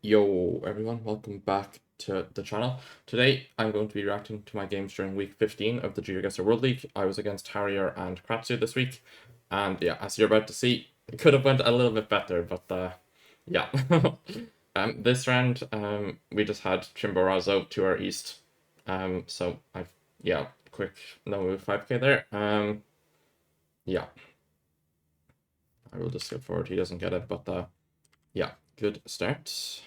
Yo everyone, welcome back to the channel. Today I'm going to be reacting to my games during week 15 of the Geoguessr World League. I was against Harrier and Kratzu this week, and yeah, as you're about to see, it could have went a little bit better, but yeah. This round we just had Chimborazo to our east. So I've yeah, quick no move 5k there. Yeah, I will just skip forward, he doesn't get it, but yeah, good start.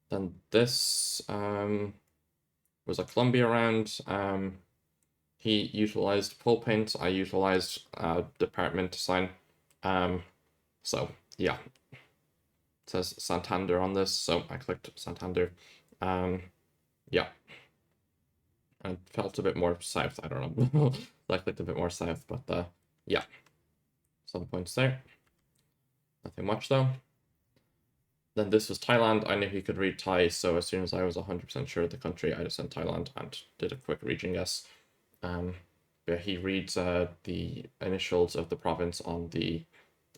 Then this was a Colombia round. He utilized pull paint. I utilized department sign. So yeah, it says Santander on this, so I clicked Santander. Yeah, and it felt a bit more south. I don't know. I clicked a bit more south, but yeah, some points there. Nothing much though. Then this was Thailand. I knew he could read Thai, so as soon as I was 100% sure of the country, I just sent Thailand and did a quick region guess. Yeah, he reads the initials of the province on the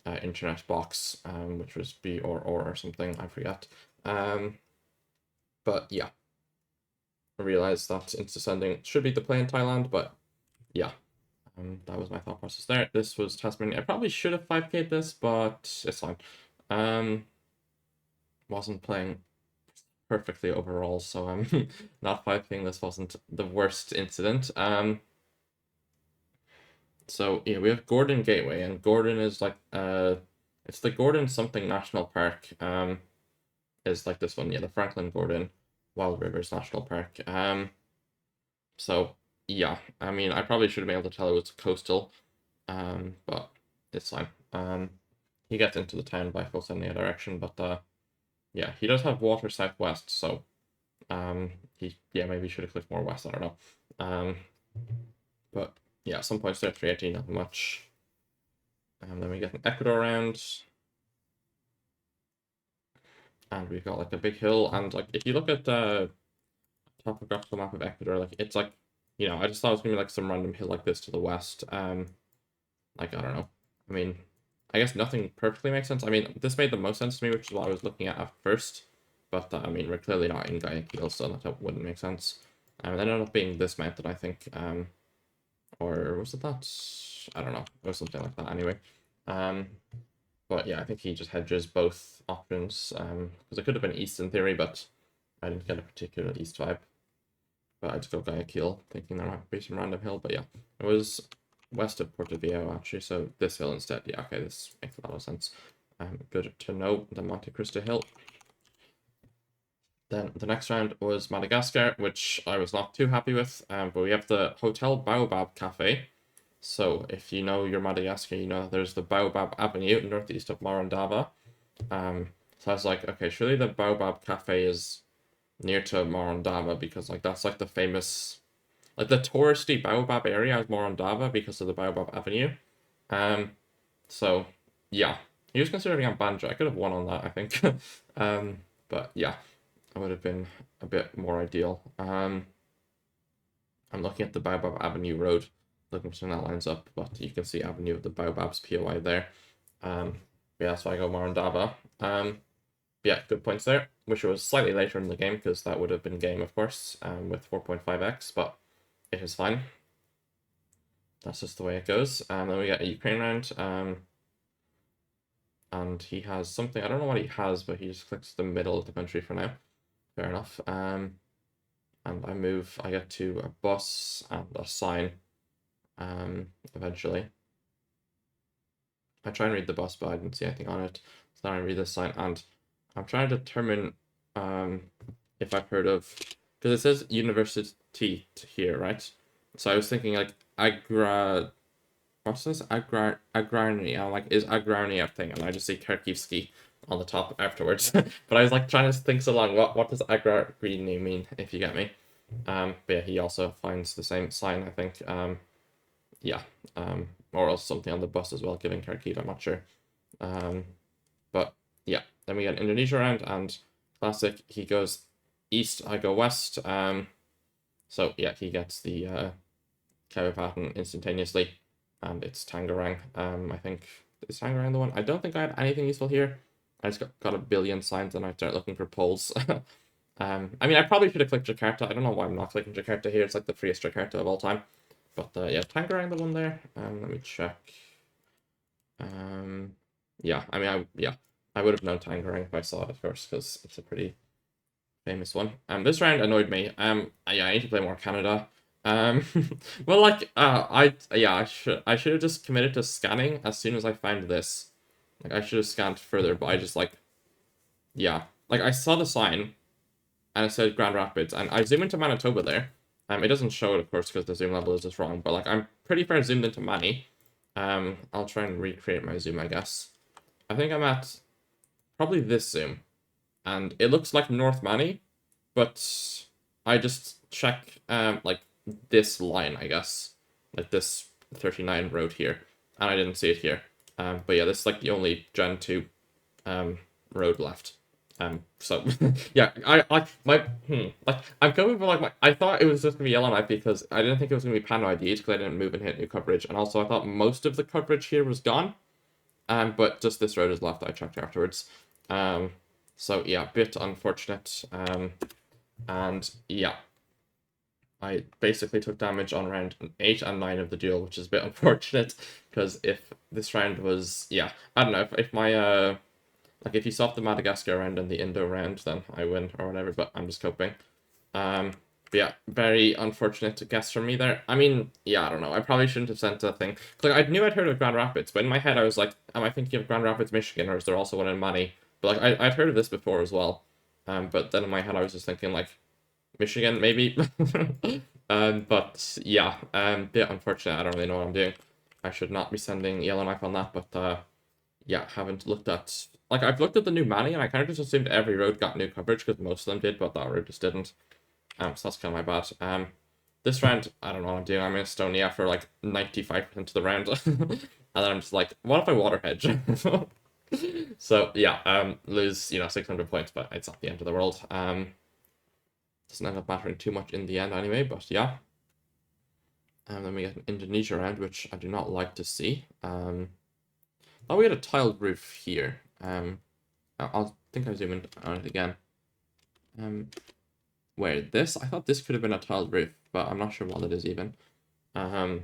internet box, which was B or something, I forget. But yeah, I realized that insta sending should be the play in Thailand, but yeah, that was my thought process there. This was Tasmania. I probably should have 5k'd this, but it's fine. Wasn't playing perfectly overall, so I'm not 5k'ing this wasn't the worst incident. So yeah, we have Gordon Gateway, and Gordon is like it's the Gordon something National Park. Is like this one, yeah, the Franklin Gordon Wild Rivers National Park. So yeah, I mean, I probably should have been able to tell it was coastal, but it's fine. He gets into the town by full sending a direction, but yeah, he does have water southwest, so he yeah maybe should have clicked more west. I don't know. But yeah, some points there, 318, nothing much. And then we get an Ecuador round. And we've got like a big hill. And like if you look at the topographical map of Ecuador, like it's like, you know, I just thought it was gonna be like some random hill like this to the west. Like I don't know. I mean, I guess nothing perfectly makes sense. I mean, this made the most sense to me, which is what I was looking at first. But I mean, we're clearly not in Guayaquil, so that wouldn't make sense. And it ended up being this mountain, I think. Or was it that? I don't know. Or something like that anyway. But yeah, I think he just hedges both options. Because it could have been east in theory, but I didn't get a particular east vibe. But I just go Guayaquil, thinking there might be some random hill. But yeah, it was west of Puerto Viejo actually, so this hill instead. Yeah, okay, this makes a lot of sense. Good to know the Monte Cristo hill. Then the next round was Madagascar, which I was not too happy with. But we have the Hotel Baobab Cafe. So if you know your Madagascar, you know there's the Baobab Avenue northeast of Morondava. So I was like, okay, surely the Baobab Cafe is near to Morondava because like that's like the famous, like the touristy Baobab area is Morondava because of the Baobab Avenue. Um, so yeah, he was considering on Banjo. I could have won on that, I think. But yeah, it would have been a bit more ideal. I'm looking at the Baobab Avenue Road, looking for something that lines up, but you can see Avenue of the Baobab's POI there. Yeah, that's why I go Morondava. Yeah, good points there. Wish it was slightly later in the game because that would have been game, of course, with 4.5x, but it is fine. That's just the way it goes. And then we get a Ukraine round. And he has something, I don't know what he has, but he just clicks the middle of the country for now. Fair enough. And I get to a bus and a sign, eventually. I try and read the bus, but I didn't see anything on it. So now I read this sign, and I'm trying to determine if I've heard of, because it says university here, right? So I was thinking like what's this? Agrarny. I'm like, is Agrarny a thing? And I just see Kharkivsky on the top afterwards. But I was like trying to think so long, what does Agrarny mean, if you get me? But yeah, he also finds the same sign, I think. Yeah. Or else something on the bus as well, giving Kharkiv, I'm not sure. But yeah, then we get Indonesia round, and classic, he goes east, I go west. So yeah, he gets the Kevin pattern instantaneously, and it's Tangerang. I think is Tangerang the one. I don't think I had anything useful here. I just got a billion signs and I start looking for polls. I mean, I probably should have clicked Jakarta. I don't know why I'm not clicking Jakarta here. It's like the freest Jakarta of all time. But yeah, Tangerang the one there. Let me check. Yeah, I mean, I would have known Tangerang if I saw it at first because it's a pretty famous one. This round annoyed me. Yeah, I need to play more Canada. Well, like, I should have just committed to scanning as soon as I found this. Like, I should have scanned further, but I just like, yeah, like I saw the sign and it said Grand Rapids, and I zoom into Manitoba there. It doesn't show it, of course, because the zoom level is just wrong, but like I'm pretty far zoomed into Manny. I'll try and recreate my zoom, I guess. I think I'm at probably this zoom, and it looks like North Manny, but I just check like this line, I guess, like this 39 road here, and I didn't see it here. But yeah, this is like the only Gen 2 road left. So yeah, like I'm going for like I thought it was just gonna be Yellowknife because I didn't think it was gonna be Pano IDs because I didn't move and hit new coverage, and also I thought most of the coverage here was gone. But just this road is left. I checked afterwards. So yeah, bit unfortunate. And yeah, I basically took damage on round 8 and 9 of the duel, which is a bit unfortunate because if this round was, yeah, I don't know if my like if you swap the Madagascar round and the Indo round, then I win or whatever. But I'm just coping. But yeah, very unfortunate guess from me there. I mean, yeah, I don't know. I probably shouldn't have sent a thing. Like, I knew I'd heard of Grand Rapids, but in my head I was like, am I thinking of Grand Rapids, Michigan, or is there also one in Manny? But like, I'd heard of this before as well. But then in my head I was just thinking like, Michigan maybe. But yeah, bit unfortunate. I don't really know what I'm doing. I should not be sending Yellowknife on that, but yeah, haven't looked at. Like, I've looked at the new Manny, and I kind of just assumed every road got new coverage because most of them did, but that road just didn't. So that's kind of my bad. This round, I don't know what I'm doing. I'm in Estonia for like 95% of the round. And then I'm just like, what if I water hedge? So yeah, lose, 600 points, but it's not the end of the world. Doesn't end up mattering too much in the end anyway, but yeah. And then we get an Indonesia round, which I do not like to see. Oh, we had a tiled roof here. I'll think I zoom in on it again. Wait, this? I thought this could have been a tiled roof, but I'm not sure what it is even. Yeah,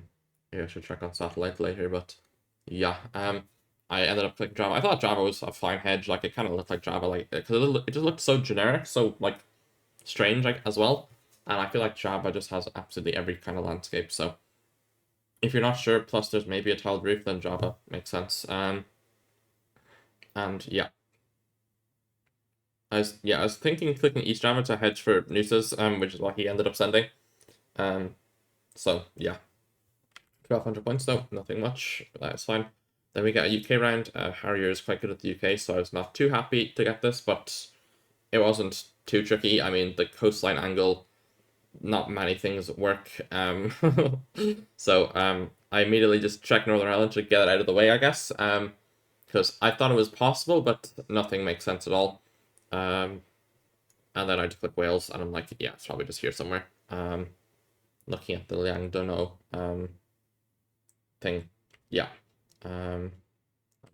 I should check on satellite later, but yeah. I ended up clicking Java. I thought Java was a fine hedge. Like, it kind of looked like Java, like, because it just looked so generic, so like strange, like, as well. And I feel like Java just has absolutely every kind of landscape. So if you're not sure, plus there's maybe a tiled roof, then Java makes sense. And yeah. I was thinking clicking East Java to hedge for Noosa's, which is what he ended up sending. So yeah. 1200 points though, nothing much. That's fine. Then we get a UK round. Harrier is quite good at the UK, so I was not too happy to get this, but it wasn't too tricky. I mean, the coastline angle, not many things work. So I immediately just checked Northern Ireland to get it out of the way, I guess. Because I thought it was possible, but nothing makes sense at all. And then I just click Wales, and I'm like, yeah, it's probably just here somewhere. Looking at the Liang Dono thing, yeah. I'll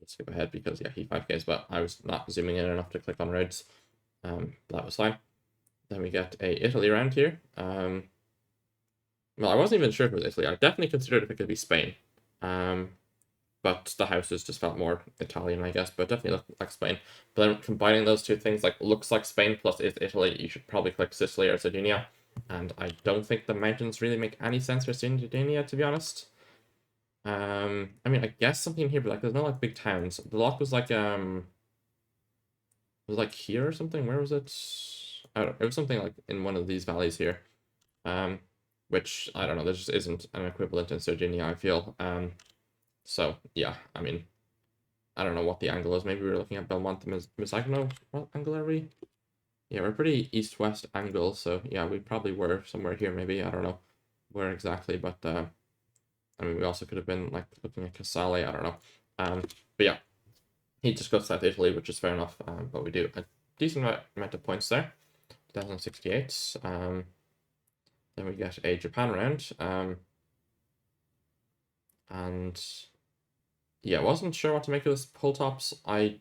skip ahead because yeah, he 5Ks, but I was not zooming in enough to click on roads. That was fine. Then we get a Italy round here. Well, I wasn't even sure if it was Italy. I definitely considered if it could be Spain. But the houses just felt more Italian, I guess, but definitely looked like Spain. But then combining those two things, like looks like Spain plus is Italy, you should probably click Sicily or Sardinia. And I don't think the mountains really make any sense for Sardinia, to be honest. I mean, I guess something here, but like there's no like big towns. The lock was like it was like here or something. Where was it? I don't know. It was something like in one of these valleys here. Which I don't know, there just isn't an equivalent in Sardinia, I feel. So yeah, I mean, I don't know what the angle is. Maybe we're looking at Belmonte Misagno. What angle are we? Yeah, we're pretty east-west angle, so yeah, we probably were somewhere here, maybe. I don't know where exactly, but I mean, we also could have been like looking at Casale, I don't know. But yeah, he just goes South Italy, which is fair enough. But we do a decent amount of points there. 2068. Then we get a Japan round. And yeah, wasn't sure what to make of this pull tops. I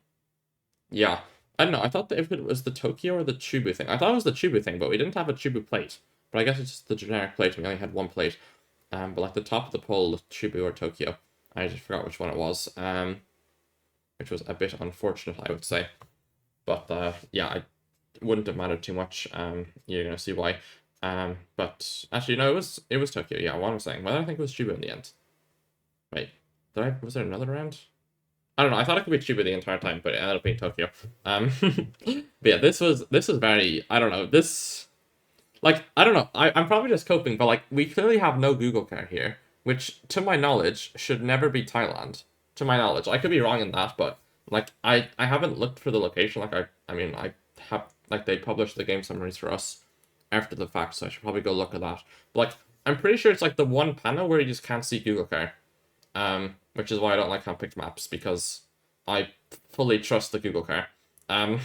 Yeah. I don't know. I thought that if it was the Tokyo or the Chubu thing. I thought it was the Chubu thing, but we didn't have a Chubu plate. But I guess it's just the generic plate. We only had one plate. But like the top of the poll was Chubu or Tokyo. I just forgot which one it was. Which was a bit unfortunate, I would say. But yeah, I wouldn't have mattered too much. You're gonna see why. But actually, no, it was Tokyo. Yeah, what I'm saying. Whether I think it was Chubu in the end. Wait, was there another round? I don't know. I thought it could be Chiba the entire time, but it ended up being Tokyo. But yeah, this was very. I don't know. This like I don't know. I'm probably just coping, but like we clearly have no Google car here, which to my knowledge should never be Thailand. To my knowledge, I could be wrong in that, but like I haven't looked for the location. Like I mean I have like they published the game summaries for us after the fact, so I should probably go look at that. But like I'm pretty sure it's like the one panel where you just can't see Google car. Which is why I don't like hand-picked maps, because I fully trust the Google car. Um,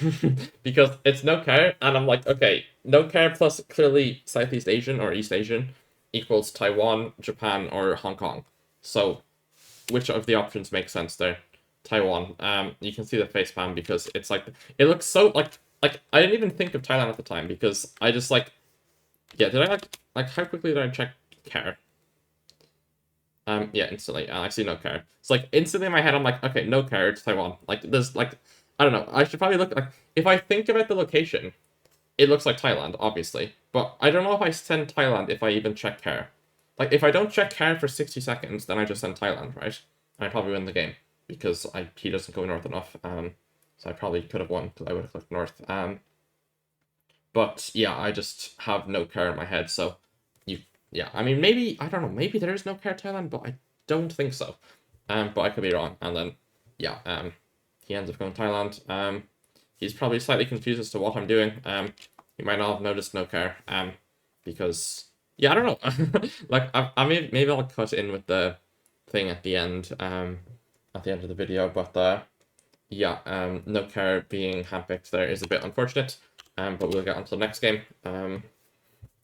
because it's no car, and I'm like, okay, no car plus clearly Southeast Asian or East Asian equals Taiwan, Japan, or Hong Kong. So, which of the options makes sense there? Taiwan. You can see the face palm because it's like it looks so like I didn't even think of Thailand at the time because I just like yeah. Did I like how quickly did I check car? Yeah, instantly. I see no card. It's like instantly in my head, I'm like, okay, no card, Taiwan. Like there's like, I don't know. I should probably look like if I think about the location, it looks like Thailand, obviously. But I don't know if I send Thailand if I even check car. Like if I don't check car for 60 seconds, then I just send Thailand, right? And I probably win the game because he doesn't go north enough. So I probably could have won because I would have clicked north. But yeah, I just have no car in my head, so yeah, I mean, maybe, I don't know, maybe there is no car Thailand, but I don't think so. But I could be wrong. And then, yeah, he ends up going Thailand. He's probably slightly confused as to what I'm doing. He might not have noticed no car. Because, yeah, I don't know. Like, maybe I'll cut in with the thing at the end, of the video. But, yeah, no car being handpicked there is a bit unfortunate. But we'll get on to the next game.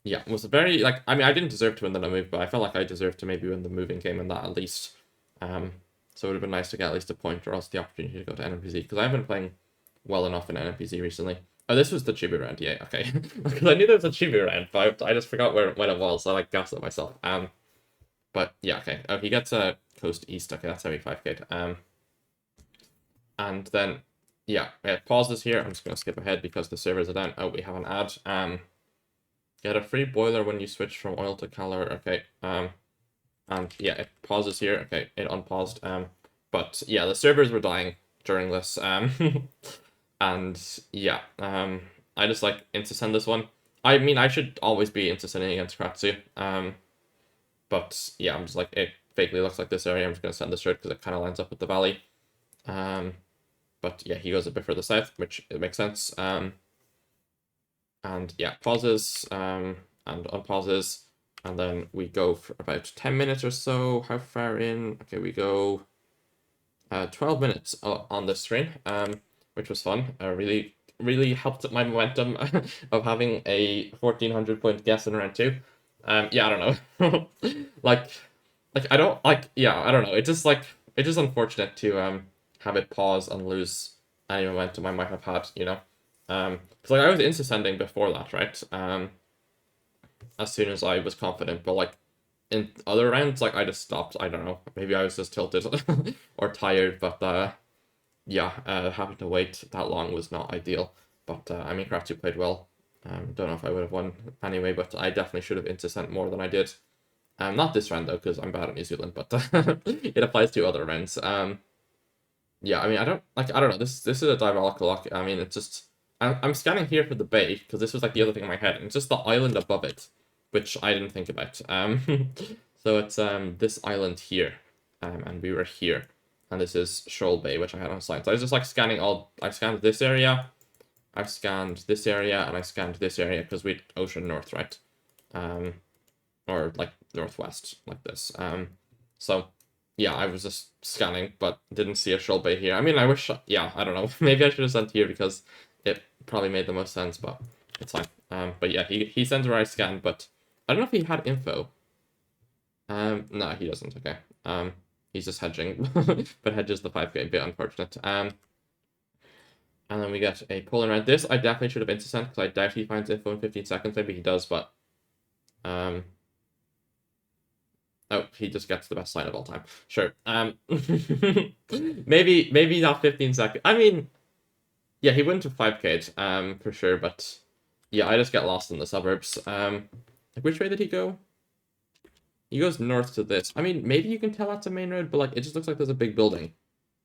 Yeah, it was a very, like, I mean, I didn't deserve to win the no move, but I felt like I deserved to maybe win the moving game in that at least. So it would have been nice to get at least a point or else the opportunity to go to NMPZ, because I've been playing well enough in NMPZ recently. Oh, this was the Chibi round, yeah, okay. Because I knew there was a Chibi round, but I just forgot when it was, so I, like, gassed it myself. But, yeah, okay. Oh, he gets a Coast East, okay, that's how he 5k'd. And then, yeah, it pauses here. I'm just going to skip ahead because the servers are down. Oh, we have an ad. Get a free boiler when you switch from oil to color. Okay. And yeah, it pauses here. Okay, it unpaused. But yeah, the servers were dying during this. And yeah, I just like insta-send this one. I mean, I should always be insta-sending against Kratsu. But yeah, I'm just like, it vaguely looks like this area. I'm just going to send this straight because it kind of lines up with the valley. But yeah, he goes a bit further south, which it makes sense. And yeah, pauses and unpauses, and then we go for about 10 minutes or so. How far in? Okay, we go 12 minutes on this screen, which was fun. Really, really helped up my momentum of having a 1400 point guess in round 2. Yeah, I don't know. like I don't like, yeah, I don't know. It's just unfortunate to have it pause and lose any momentum I might have had, you know. Because like I was insta-sending before that, right? As soon as I was confident, but like in other rounds, like I just stopped. I don't know. Maybe I was just tilted or tired, but yeah, having to wait that long was not ideal. But I mean, Kratsu played well. Don't know if I would have won anyway, but I definitely should have insta-sent more than I did. Not this round though, because I'm bad at New Zealand, but it applies to other rounds. Yeah, I mean, I don't know. This is a diabolical lock. I mean, it's just I'm scanning here for the bay because this was like the other thing in my head, and it's just the island above it, which I didn't think about. So it's this island here, and we were here, and this is Shoal Bay, which I had on site. So I was just like scanning all. I scanned this area, I scanned this area, and I scanned this area because we ocean north, right? Or like northwest, like this. So yeah, I was just scanning, but didn't see a Shoal Bay here. I mean, I wish, yeah, I don't know. Maybe I should have sent here because it probably made the most sense, but it's fine. But yeah, he sends where I scanned, but I don't know if he had info. No, he doesn't. Okay. He's just hedging, but hedges the 5K, a bit unfortunate. And then we get a Poland round. This I definitely should have intercent because I doubt he finds info in 15 seconds. Maybe he does, but oh, he just gets the best sign of all time. Sure. Maybe not 15 seconds. I mean, yeah, he wouldn't have 5K'd, for sure, but yeah, I just get lost in the suburbs. Which way did he go? He goes north to this. I mean, maybe you can tell that's a main road, but like it just looks like there's a big building,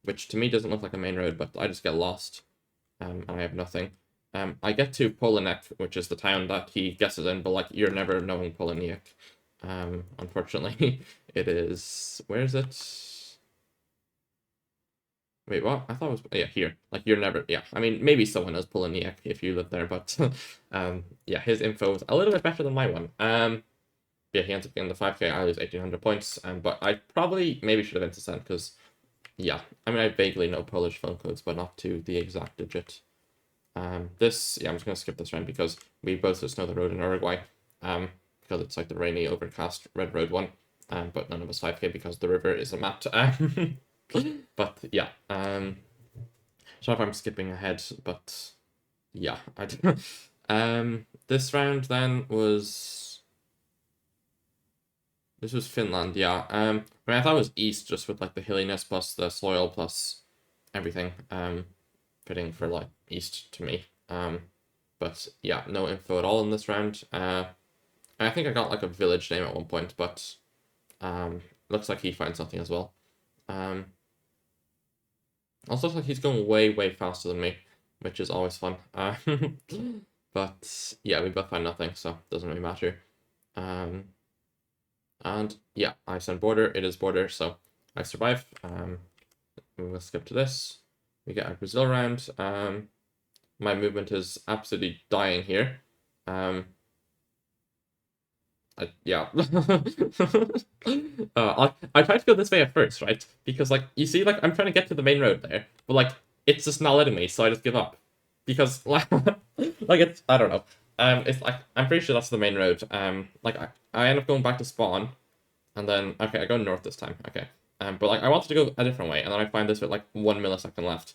which to me doesn't look like a main road, but I just get lost. And I have nothing. I get to Polonek, which is the town that he guesses in, but like you're never knowing Poloniak. Unfortunately, it is. Where is it? Wait, what? I thought it was here. Like you're never. Yeah, I mean maybe someone knows Poloniak if you live there, but yeah, his info is a little bit better than my one. Yeah, he ends up getting the 5K. I lose 1800 points. But I probably maybe should have intercent because yeah, I mean I vaguely know Polish phone codes, but not to the exact digit. This, yeah, I'm just gonna skip this round because we both just know the road in Uruguay. Because it's like the rainy, overcast red road one. But none of us 5K because the river isn't mapped. But yeah, sorry if I'm skipping ahead, but yeah, this round then was Finland, yeah. I mean I thought it was east just with like the hilliness plus the soil plus everything. Fitting for like east to me. But yeah, no info at all in this round. I think I got like a village name at one point, but looks like he finds something as well. Also looks like he's going way faster than me, which is always fun. But yeah, we both find nothing, so it doesn't really matter. And yeah, I send border. It is border, so I survive. We'll skip to this. We get a Brazil round. My movement is absolutely dying here. Yeah. I tried to go this way at first, right? Because like you see, like I'm trying to get to the main road there, but like it's just not letting me, so I just give up. Because like it's I don't know. It's like I'm pretty sure that's the main road. Like I end up going back to spawn, and then okay, I go north this time. Okay. But like I wanted to go a different way, and then I find this with like 1 millisecond left,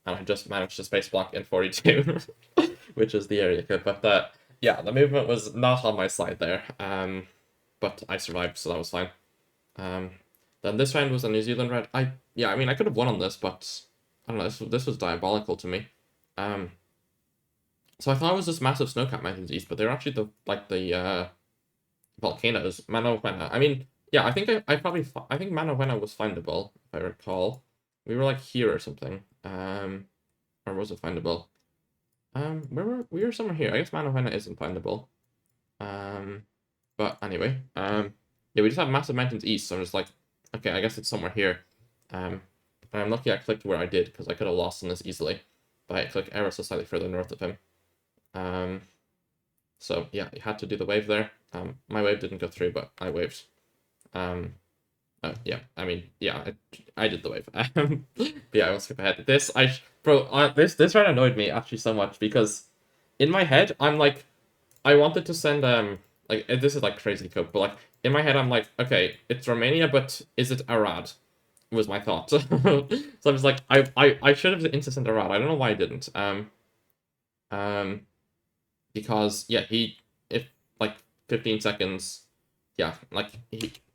and I just managed to space block in 42, which is the area code. But yeah, the movement was not on my side there. But I survived, so that was fine. Then this round was a New Zealand round. I mean I could have won on this, but I don't know. This was diabolical to me. So I thought it was this massive snowcap mountains east, but they're actually the volcanoes. Manohuena. I mean. Yeah, I think I think Manohuena was findable, if I recall. We were like here or something. Or was it findable? We were somewhere here. I guess Manohuena isn't findable. But anyway, yeah, we just have massive mountains east, so I'm just like, okay, I guess it's somewhere here. And I'm lucky I clicked where I did, because I could have lost on this easily. But I clicked ever so slightly further north of him. So yeah, you had to do the wave there. My wave didn't go through, but I waved. Yeah, I mean, yeah, I did the wave. But yeah, I will skip ahead. This round annoyed me actually so much because in my head I'm like, I wanted to send like this is like crazy code, but like in my head I'm like, okay, it's Romania, but is it Arad? Was my thought. So I was like, I should have intercented Arad. I don't know why I didn't. Because yeah, if like 15 seconds, yeah, like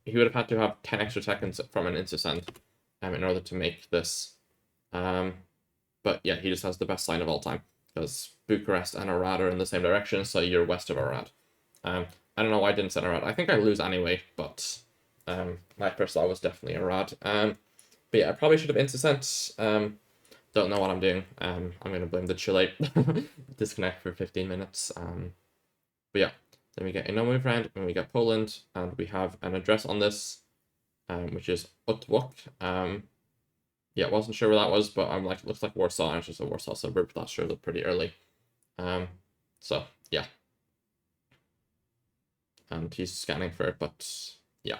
he would have had to have 10 extra seconds from an intercent in order to make this. But yeah, he just has the best sign of all time because Bucharest and Arad are in the same direction, so you're west of Arad. I don't know why I didn't send Arad. I think I lose anyway, but my first thought was definitely Arad. But yeah, I probably should have intercent. Don't know what I'm doing. I'm going to blame the Chile disconnect for 15 minutes. But yeah. Then we get a no-move round, and we get Poland, and we have an address on this, which is Otwock. Yeah, wasn't sure where that was, but I'm like, looks like Warsaw, and it's just a Warsaw suburb. That showed up pretty early. So yeah. And he's scanning for it, but yeah,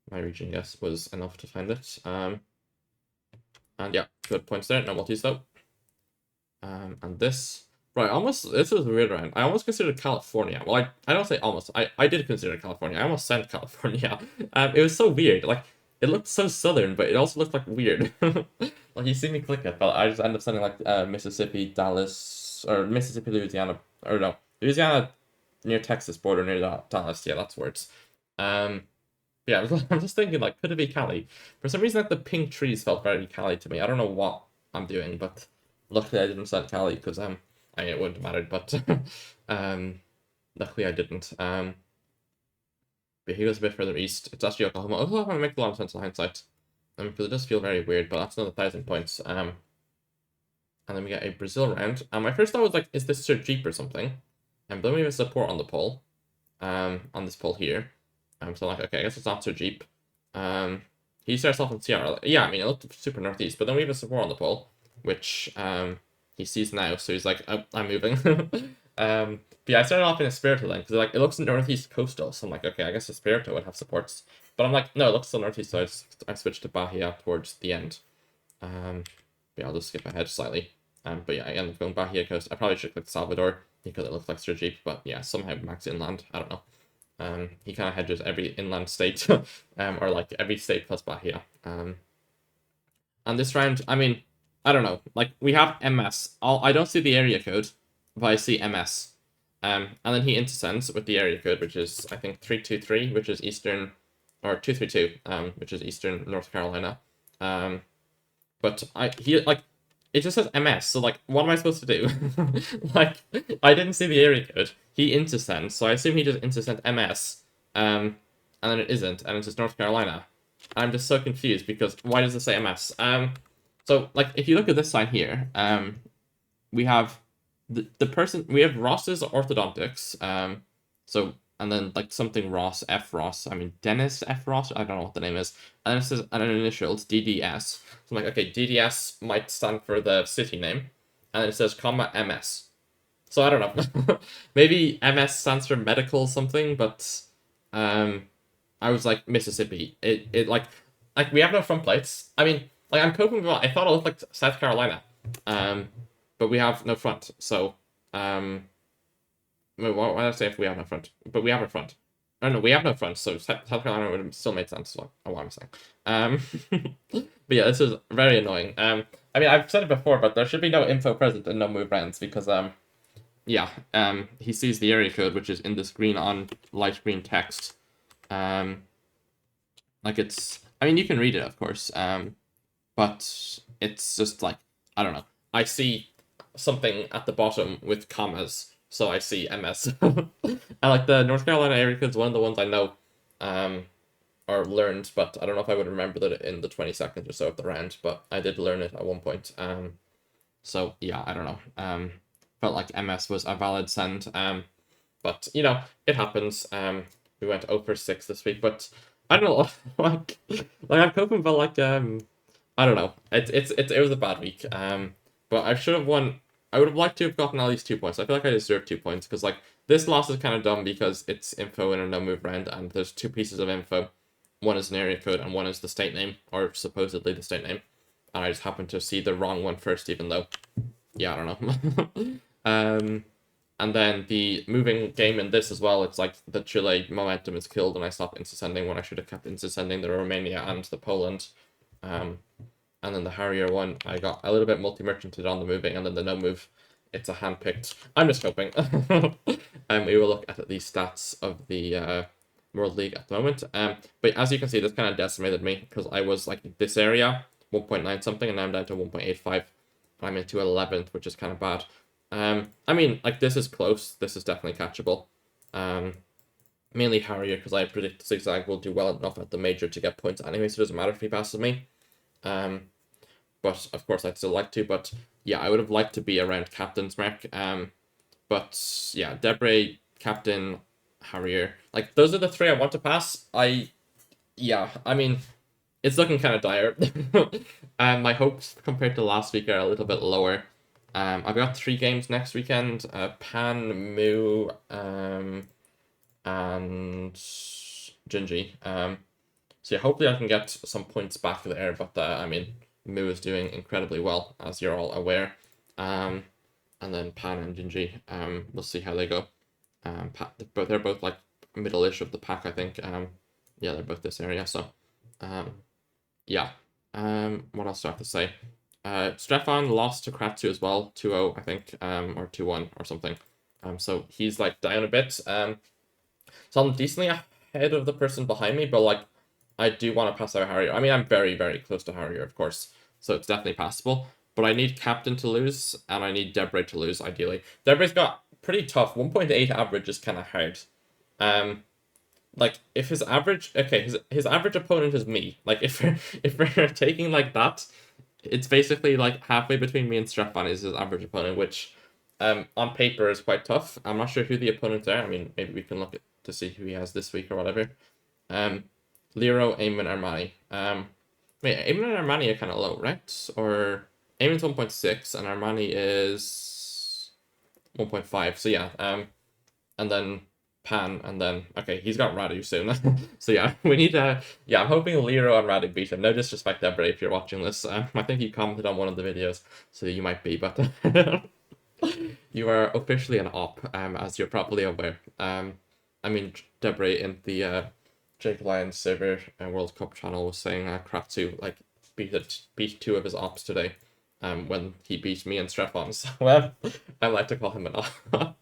my region guess was enough to find it. And yeah, good points there. No multis though. And this. Right, this was a weird round. I almost considered California. Well, I don't say almost. I did consider California. I almost sent California. It was so weird. Like, it looked so southern, but it also looked like weird. Like you see me click it, but I just end up sending like Mississippi, Dallas, or Mississippi, Louisiana, or no, Louisiana near Texas border near Dallas. Yeah, that's words. Yeah, I'm just thinking like, could it be Cali? For some reason, like the pink trees felt very Cali to me. I don't know what I'm doing, but luckily I didn't send Cali because I mean, it wouldn't have mattered, but luckily I didn't. But he goes a bit further east. It's actually Oklahoma. Oklahoma makes a lot of sense in hindsight. Because it does feel very weird, but that's another 1,000 points. And then we get a Brazil round. My first thought was like, is this Sergipe or something? And then we have a support on the pole. On this pole here. So like, okay, I guess it's not Sergipe. He starts off in Sierra. Yeah, I mean, it looked super northeast, but then we have a support on the pole, which he sees now, so he's like, oh, I'm moving. But yeah, I started off in Espirito then, because like, it looks northeast coastal, so I'm like, okay, I guess Espirito would have supports. But I'm like, no, it looks still northeast, so I switched to Bahia towards the end. Yeah, I'll just skip ahead slightly. But yeah, I ended up going Bahia coast. I probably should click Salvador, because it looks like Sergipe, but yeah, somehow max inland, I don't know. He kind of hedges every inland state, or like every state plus Bahia. And this round, I mean, I don't know. Like, we have MS. I don't see the area code, but I see MS. And then he intersends with the area code, which is, I think, 323, which is Eastern, or 232, which is Eastern North Carolina. But it just says MS, so, like, what am I supposed to do? Like, I didn't see the area code. He intersends, so I assume he just intersent MS, and then it isn't, and it's just North Carolina. I'm just so confused, because why does it say MS? So, like, if you look at this sign here, we have the person, we have Ross's orthodontics, so, and then, like, something Ross, F Ross, I mean, Dennis F Ross, I don't know what the name is, and then it says, and an initials, DDS, so I'm like, okay, DDS might stand for the city name, and then it says, comma, MS, so I don't know, maybe MS stands for medical something, but, I was like, Mississippi, it like, we have no front plates, I mean, like, I'm coping with, I thought it looked like South Carolina, but we have no front, so, why did I say if we have no front? But we have a front. Oh no, we have no front, so South Carolina would have still made sense, what I'm saying. But yeah, this is very annoying. I mean, I've said it before, but there should be no info present in no move rounds, because, yeah, he sees the area code, which is in this green on light green text. Like it's, I mean, you can read it, of course, but it's just like, I don't know. I see something at the bottom with commas, so I see MS. And like the North Carolina area code is one of the ones I know, or learned, but I don't know if I would remember that in the 20 seconds or so of the round, but I did learn it at one point. So yeah, I don't know. Felt like MS was a valid send. But you know, it happens. We went 0 for 6 this week, but I don't know, like I'm coping, but like I don't know. It was a bad week. But I should have won. I would have liked to have gotten at least 2 points. I feel like I deserve 2 points because like this loss is kind of dumb because it's info in a no move round and there's 2 pieces of info. One is an area code and one is the state name, or supposedly the state name. And I just happened to see the wrong one first, even though, yeah, I don't know. And then the moving game in this as well, it's like the Chile momentum is killed and I stopped intersending when I should have kept intersending the Romania and the Poland. And then the Harrier one, I got a little bit multi-merchanted on the moving, and then the no move, it's a hand-picked. I'm just hoping. We will look at the stats of the World League at the moment. But as you can see, this kind of decimated me, because I was like this area, 1.9 something, and now I'm down to 1.85. I'm into 11th, which is kind of bad. I mean, like, this is close. This is definitely catchable. Mainly Harrier, because I predict Zigzag will do well enough at the major to get points anyway, so it doesn't matter if he passes me. But, of course, I'd still like to, but, yeah, I would have liked to be around Captain's mark. But, yeah, Debray, Captain, Harrier. Like, those are the 3 I want to pass. Yeah, I mean, it's looking kind of dire. My hopes compared to last week are a little bit lower. I've got 3 games next weekend, Pan, Moo, and Gingy. So yeah, hopefully I can get some points back there, but I mean, Moo is doing incredibly well, as you're all aware. And then Pan and Gingy, we'll see how they go. They're both like middle-ish of the pack, I think. Yeah, they're both this area, so yeah. What else do I have to say? Stefan lost to Kratzu as well, 2-0, I think, or 2-1 or something. So he's like down a bit. So I'm decently ahead of the person behind me, but like I do want to pass out Harrier. I mean, I'm very, very close to Harrier, of course, so it's definitely passable. But I need Captain to lose, and I need Debray to lose, ideally. Debray's got pretty tough. 1.8 average is kind of hard. Like if his average, okay, his average opponent is me. Like if we're taking like that, it's basically like halfway between me and Stefan is his average opponent, which on paper is quite tough. I'm not sure who the opponents are. I mean, maybe we can look at to see who he has this week or whatever. Lero, Eamon, Armani. Wait, Eamon and Armani are kind of low, right? Or Eamon's 1.6 and Armani is 1.5. So yeah, and then Pan, and then okay, he's got Radu soon. So yeah, we need yeah, I'm hoping Lero and Radu beat him. No disrespect, Debray, if you're watching this. I think you commented on one of the videos, so you might be, but you are officially an op, as you're probably aware. I mean, Debray in the Jake Lyons server World Cup channel was saying Kratzu like beat two of his ops today, when he beat me and Stefan. So I like to call him an op.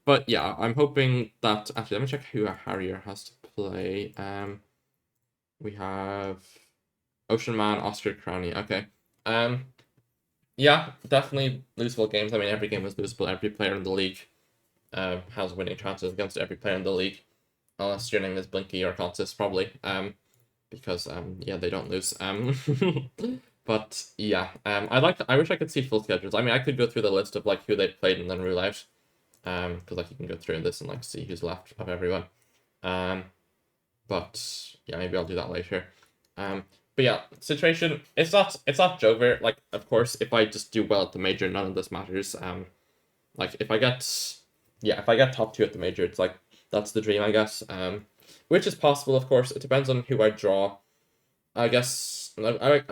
But yeah, I'm hoping that actually let me check who Harrier has to play. We have Ocean Man, Oscar Crowley. Okay. Yeah, definitely losable games. I mean, every game is losable. Every player in the league has winning chances against every player in the league, unless your name is Blinky or Consis, probably. Because yeah, they don't lose. But yeah, I wish I could see full schedules. I mean, I could go through the list of like who they played and then rule out. Because like you can go through this and like see who's left of everyone. But yeah, maybe I'll do that later. But yeah, situation, it's not Jover. Like, of course, if I just do well at the major, none of this matters. Like if I get top 2 at the major, it's like that's the dream, I guess. Which is possible, of course. It depends on who I draw. I guess I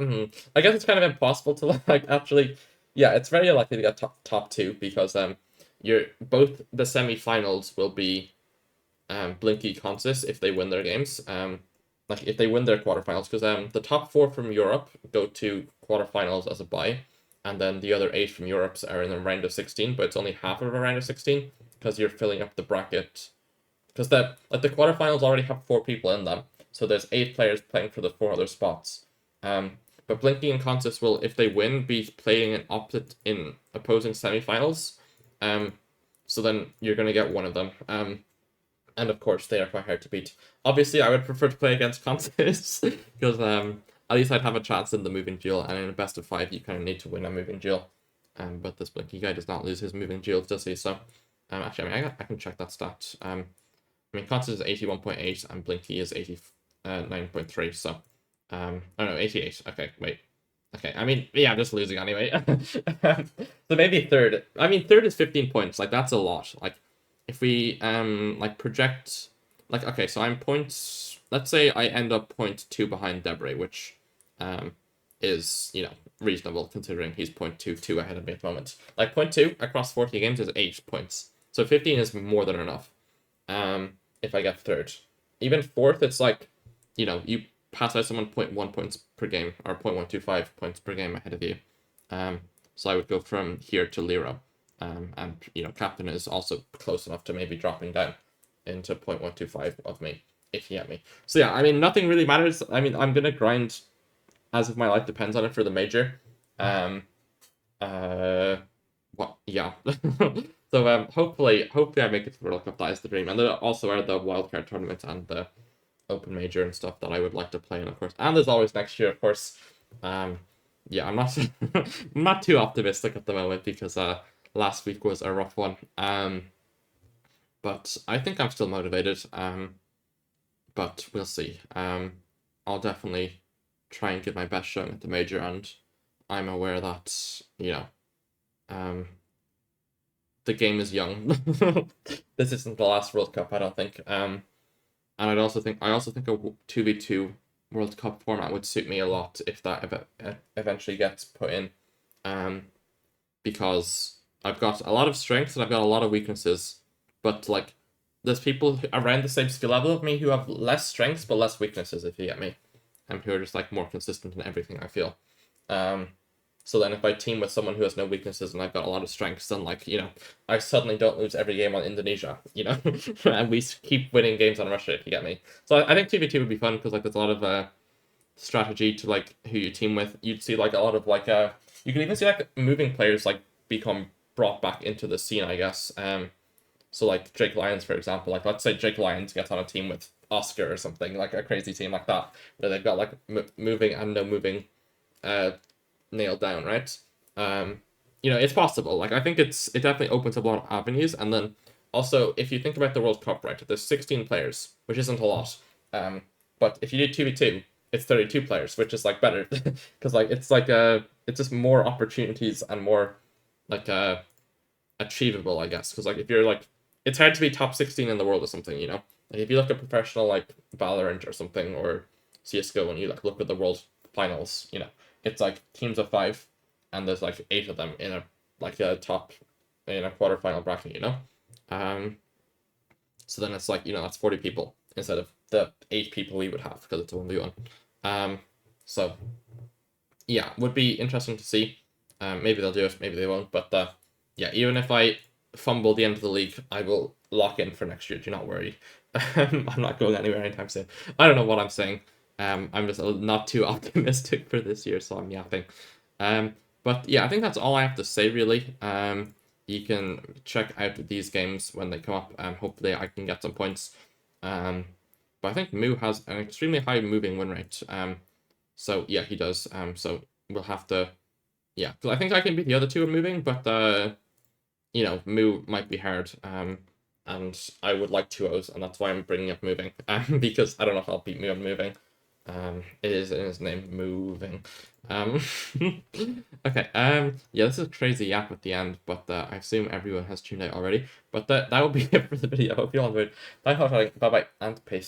guess it's kind of impossible to like actually. Yeah, it's very unlikely to get top 2 because you're both the semi-finals will be Blinky Consis if they win their games. Like if they win their quarterfinals, because the top 4 from Europe go to quarterfinals as a bye, and then the other 8 from Europe are in a round of 16, but it's only half of a round of 16 because you're filling up the bracket. Because the quarterfinals already have 4 people in them, so there's 8 players playing for the 4 other spots. But Blinky and Consis will, if they win, be playing in opposing semifinals. So then you're gonna get one of them. And of course they are quite hard to beat. Obviously, I would prefer to play against Consis because at least I'd have a chance in the moving duel, and in a best of 5, you kind of need to win a moving duel. But this Blinky guy does not lose his moving duels, does he? So, actually, I mean, I can check that stat. I mean, Consis is 81.8 and Blinky is 89.3. So, oh no, 88. Okay, wait. Okay, I mean, yeah, I'm just losing anyway. So maybe third. I mean, third is 15 points. Like, that's a lot. Like, if we, like, project... Like, okay, so I'm points... Let's say I end up 0.2 behind Debray, which is, you know, reasonable, considering he's 0.22 ahead of me at the moment. Like, 0.2 across 40 games is 8 points. So 15 is more than enough, if I get third. Even fourth, it's like, you know, you pass out someone 0.1 points per game, or 0.125 points per game ahead of you. So I would go from here to Lero. And, you know, Captain is also close enough to maybe dropping down into 0.125 of me, if you get me. So yeah, I mean, nothing really matters. I mean, I'm going to grind as if my life depends on it for the major. What? Yeah. So hopefully I make it to World Cup. That is the dream. And there also are the wildcard tournament and the open major and stuff that I would like to play in, of course. And there's always next year, of course. Yeah, I'm not I'm not too optimistic at the moment because last week was a rough one. But I think I'm still motivated. But we'll see. I'll definitely try and give my best showing at the major, and I'm aware that, you know, the game is young. This isn't the last World Cup, I don't think. And I also think a 2v2 World Cup format would suit me a lot if that eventually gets put in. Because I've got a lot of strengths and I've got a lot of weaknesses, but like there's people around the same skill level of me who have less strengths but less weaknesses, if you get me. who are just like more consistent in everything, I feel. So then if I team with someone who has no weaknesses and I've got a lot of strengths, then like, I suddenly don't lose every game on Indonesia, and we keep winning games on Russia, if you get me. So I think 2v2 would be fun because like there's a lot of strategy to like who you team with. You'd see like a lot of like you can even see like moving players like become brought back into the scene, I guess. So like Jake Lyons, for example, like let's say Jake Lyons gets on a team with Oscar or something, like a crazy team like that, where they've got like moving and no moving nailed down, right? It's possible. Like I think it definitely opens up a lot of avenues, and then also if you think about the World Cup, right, there's 16 players, which isn't a lot. But if you do 2v2, it's 32 players, which is like better because like it's just more opportunities and more like achievable, I guess. Because like if you're like it's hard to be top 16 in the world or something, Like if you look at professional like Valorant or something or CS:GO and you like look at the world finals, it's like teams of 5 and there's like 8 of them in a top in a quarterfinal bracket, so then it's like, that's 40 people instead of the 8 people we would have because it's a 1v1. So yeah, would be interesting to see. Maybe they'll do it, maybe they won't, but yeah, even if I fumble the end of the league, I will lock in for next year. Do not worry. I'm not going anywhere anytime soon. I don't know what I'm saying. I'm just not too optimistic for this year, so I'm yapping. But yeah, I think that's all I have to say, really. You can check out these games when they come up. Hopefully I can get some points. But I think Moo has an extremely high moving win rate. So yeah, he does. So we'll have to, yeah, because I think I can beat the other two in moving, but Moo might be hard. And I would like 2-0s, and that's why I'm bringing up moving. Because I don't know if I'll beat Moo on moving. It is in his name, moving. Okay. Yeah, this is a crazy yap at the end, but I assume everyone has tuned out already. But that will be it for the video. I hope you all enjoyed. Thanks for watching. Bye bye, and peace.